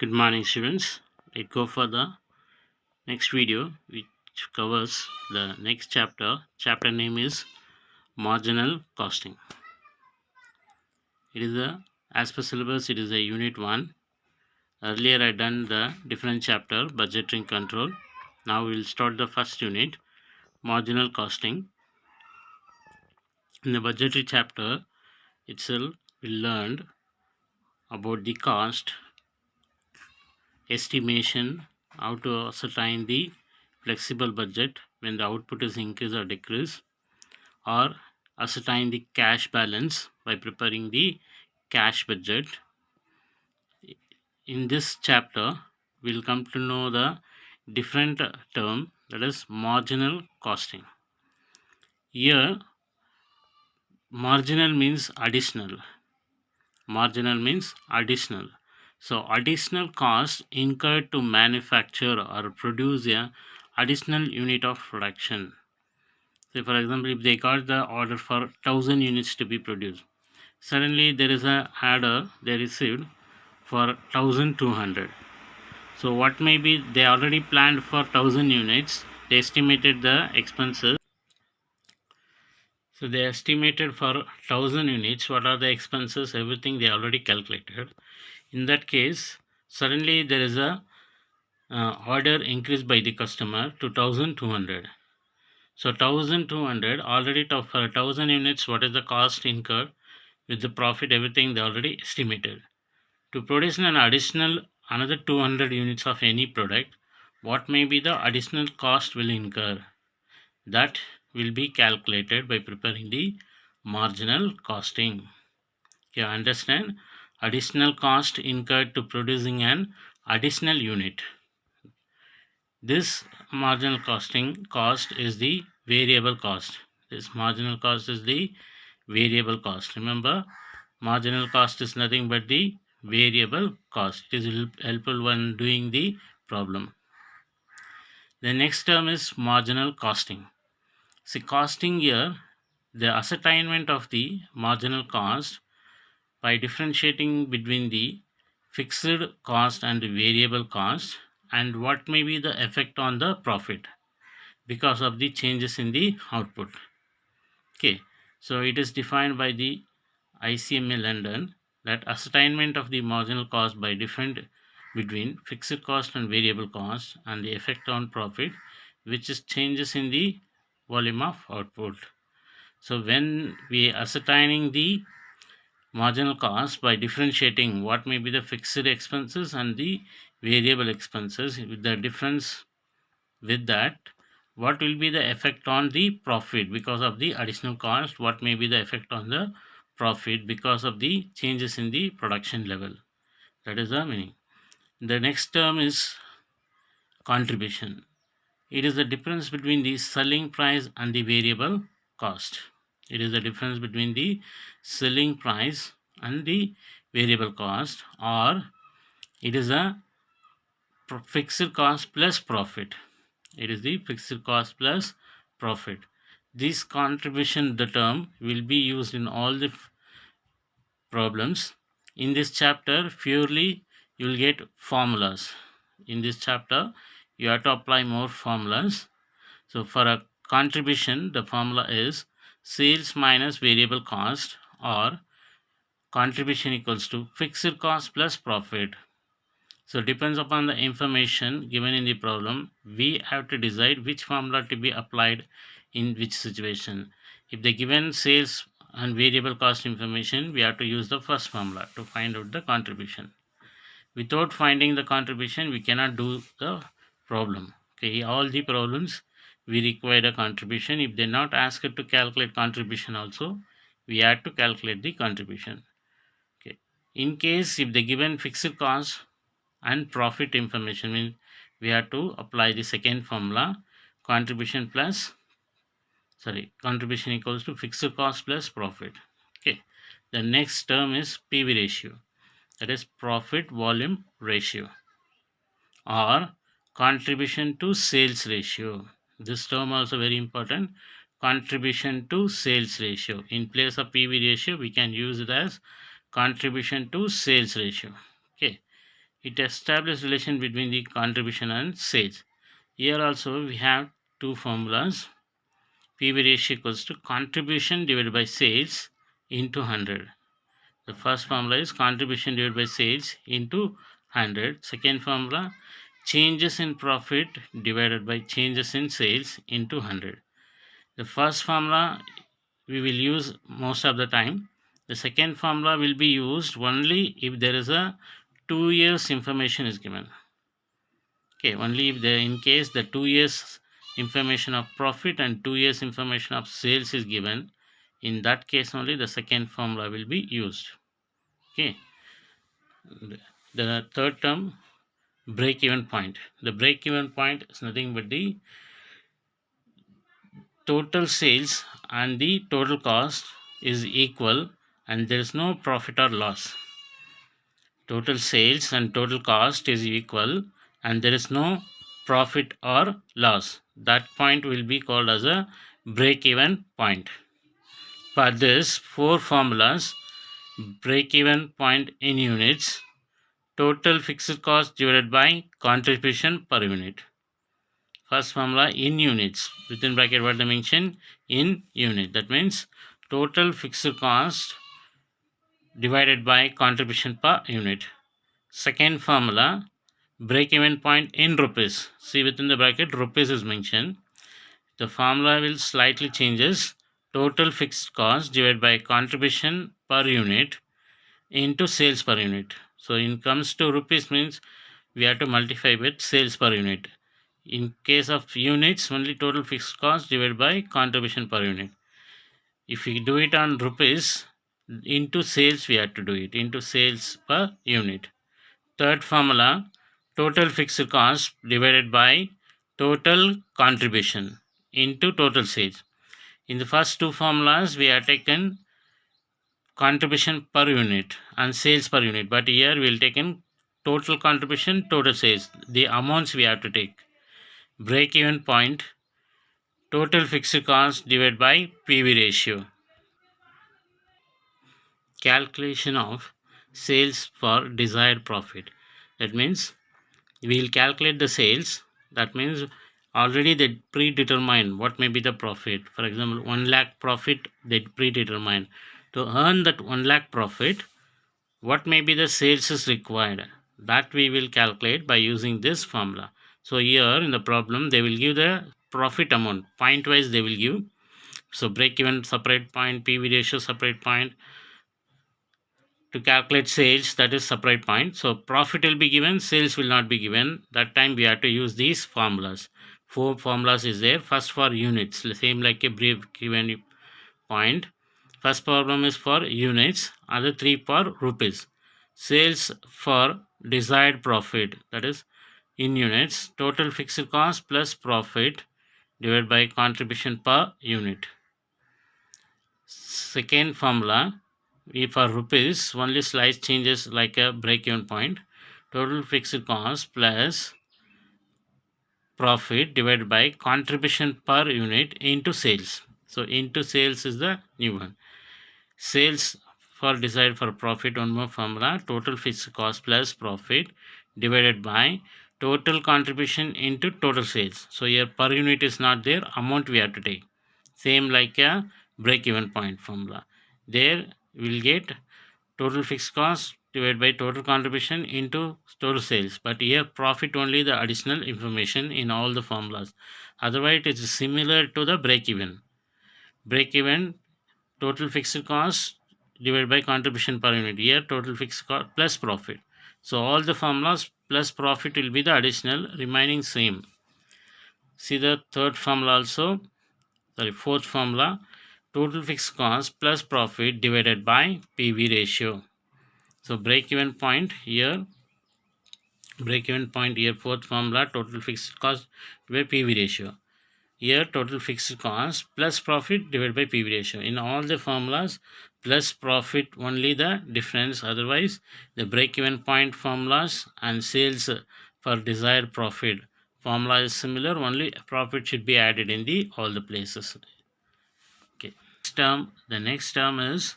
Good morning, students. Let's go for the next video, which covers the next chapter. Chapter name is Marginal Costing. It is as per syllabus, it is a unit 1. Earlier I done the different chapter, budgeting control. Now we will start the first unit, marginal costing. In the budgetary chapter itself, we learned about the cost estimation, how to ascertain the flexible budget when the output is increase or decrease, or ascertain the cash balance by preparing the cash budget. In this chapter, we'll come to know the different term, that is marginal costing. Here, marginal means additional. Marginal means additional. So additional cost incurred to manufacture or produce a additional unit of production. Say for example, if they got the order for 1000 units to be produced, suddenly there is a order they received for 1200. So what may be they already planned for 1000 units, they estimated the expenses. So they estimated for 1000 units, what are the expenses, everything they already calculated. In that case, suddenly there is a order increased by the customer to 1200. So 1200 already for 1000 units, what is the cost incurred with the profit, everything they already estimated. To produce an additional another 200 units of any product, what may be the additional cost will incur? That will be calculated by preparing the marginal costing. You understand? Additional cost incurred to producing an additional unit. This marginal costing cost is the variable cost. This marginal cost is the variable cost. Remember, marginal cost is nothing but the variable cost. It is helpful when doing the problem. The next term is marginal costing. See, costing here, the ascertainment of the marginal cost by differentiating between the fixed cost and the variable cost, and what may be the effect on the profit because of the changes in the output. Okay, so it is defined by the ICMA London that ascertainment of the marginal cost by different between fixed cost and variable cost and the effect on profit, which is changes in the volume of output. So when we ascertaining the marginal cost by differentiating what may be the fixed expenses and the variable expenses, with the difference with that, what will be the effect on the profit because of the additional cost, what may be the effect on the profit because of the changes in the production level. That is the meaning. The next term is contribution. It is the difference between the selling price and the variable cost. It is the difference between the selling price and the variable cost, or it is a fixed cost plus profit. It is the fixed cost plus profit. This contribution, the term, will be used in all the problems. In this chapter, purely you will get formulas. In this chapter, you have to apply more formulas. So for a contribution, the formula is sales minus variable cost, or contribution equals to fixed cost plus profit. So depends upon the information given in the problem, we have to decide which formula to be applied in which situation. If the given sales and variable cost information, we have to use the first formula to find out the contribution. Without finding the contribution, we cannot do the problem. Okay, all the problems we require a contribution. If they not asked to calculate contribution also, we have to calculate the contribution. Okay. In case if the given fixed cost and profit information, means we have to apply the second formula, contribution contribution equals to fixed cost plus profit. Okay, the next term is PV ratio, that is profit volume ratio, or contribution to sales ratio. This term also very important, contribution to sales ratio. In place of PV ratio, we can use it as contribution to sales ratio. Okay, it establishes relation between the contribution and sales. Here also we have two formulas. PV ratio equals to contribution divided by sales into 100. The first formula is contribution divided by sales into 100. Second formula, changes in profit divided by changes in sales into 100. The first formula we will use most of the time. The second formula will be used only if there is a 2 years information is given. Okay, only if there, in case the 2 years information of profit and 2 years information of sales is given, in that case only the second formula will be used. Okay, the third term, break even point. The break even point is nothing but the total sales and the total cost is equal and there is no profit or loss. Total sales and total cost is equal and there is no profit or loss. That point will be called as a break even point. For this, four formulas: break even point in units, total fixed cost divided by contribution per unit. First formula, in units, within bracket what they mention, in unit, that means total fixed cost divided by contribution per unit. Second formula, break even point in rupees. See, within the bracket rupees is mentioned. The formula will slightly changes, total fixed cost divided by contribution per unit into sales per unit. So in comes to rupees means we have to multiply with sales per unit. In case of units, only total fixed cost divided by contribution per unit. If we do it on rupees, into sales we have to do it, into sales per unit. Third formula, total fixed cost divided by total contribution into total sales. In the first two formulas, we have taken contribution per unit and sales per unit, but here we will take in total contribution, total sales. The amounts we have to take. Break even point, total fixed cost divided by PV ratio. Calculation of sales for desired profit. That means we will calculate the sales. That means already they predetermine what may be the profit. For example, 1 lakh profit they predetermine. To earn that 1 lakh profit, what may be the sales is required, that we will calculate by using this formula. So here in the problem they will give the profit amount, point wise they will give. So break even separate point, PV ratio separate point. To calculate sales, that is separate point. So profit will be given, sales will not be given. That time we have to use these formulas. Four formulas is there. First for units, same like a break even point. First problem is for units, other three for rupees. Sales for desired profit, that is in units, total fixed cost plus profit divided by contribution per unit. Second formula, for rupees, only slight changes like a break even point, total fixed cost plus profit divided by contribution per unit into sales. So into sales is the new one. Sales for desired for profit, one more formula, total fixed cost plus profit divided by total contribution into total sales. So here per unit is not there, amount we have to take. Same like a break even point formula. There we will get total fixed cost divided by total contribution into total sales. But here profit only the additional information in all the formulas. Otherwise it is similar to the break even. Break even, total fixed cost divided by contribution per unit. Here total fixed cost plus profit. So all the formulas plus profit will be the additional, remaining same. See the third formula also, fourth formula, total fixed cost plus profit divided by PV ratio. So break even point here, fourth formula, total fixed cost by PV ratio. Here total fixed cost plus profit divided by PV ratio. In all the formulas, plus profit only the difference. Otherwise, the break even point formulas and sales for desired profit formula is similar. Only profit should be added in the all the places. Okay. The next term is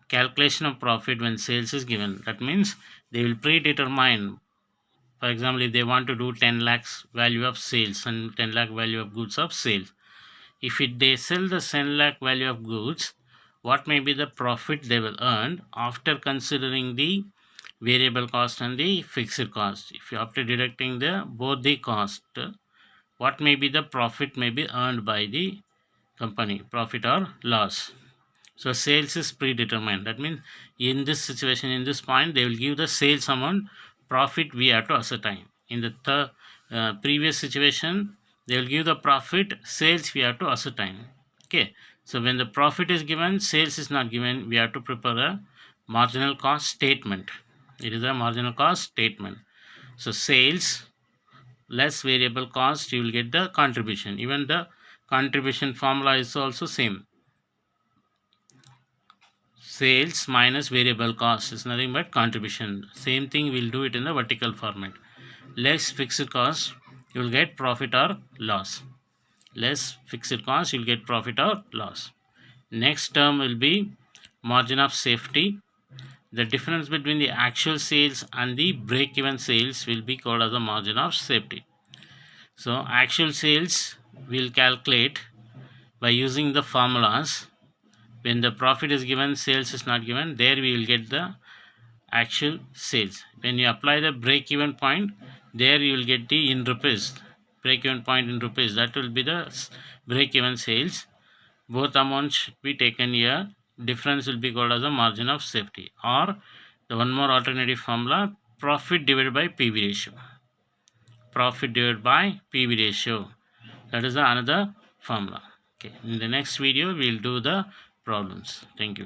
calculation of profit when sales is given. That means they will predetermine For example, if they want to do 10 lakhs value of sales and 10 lakh value of goods of sales, if they sell the 10 lakh value of goods, what may be the profit they will earn after considering the variable cost and the fixed cost? If you after deducting the both the cost, what may be the profit may be earned by the company, profit or loss? So sales is predetermined. That means in this situation, in this point, they will give the sales amount. Profit we have to ascertain. In the previous situation, they will give the profit. Sales we have to ascertain. Okay. So when the profit is given, sales is not given, we have to prepare a marginal cost statement. It is a marginal cost statement. So sales less variable cost, you will get the contribution. Even the contribution formula is also same. Sales minus variable cost is nothing but contribution. Same thing we'll do it in the vertical format. Less fixed cost, you will get profit or loss. Less fixed cost, you'll get profit or loss. Next term will be margin of safety. The difference between the actual sales and the break-even sales will be called as the margin of safety. So actual sales we'll calculate by using the formulas. When the profit is given, sales is not given, there we will get the actual sales. When you apply the break even point, there you will get the in rupees, break even point in rupees, that will be the break even sales. Both amounts should be taken here. Difference will be called as a margin of safety, or the one more alternative formula, profit divided by PV ratio. Profit divided by PV ratio, that is another formula. Okay, in the next video we will do the problems. Thank you.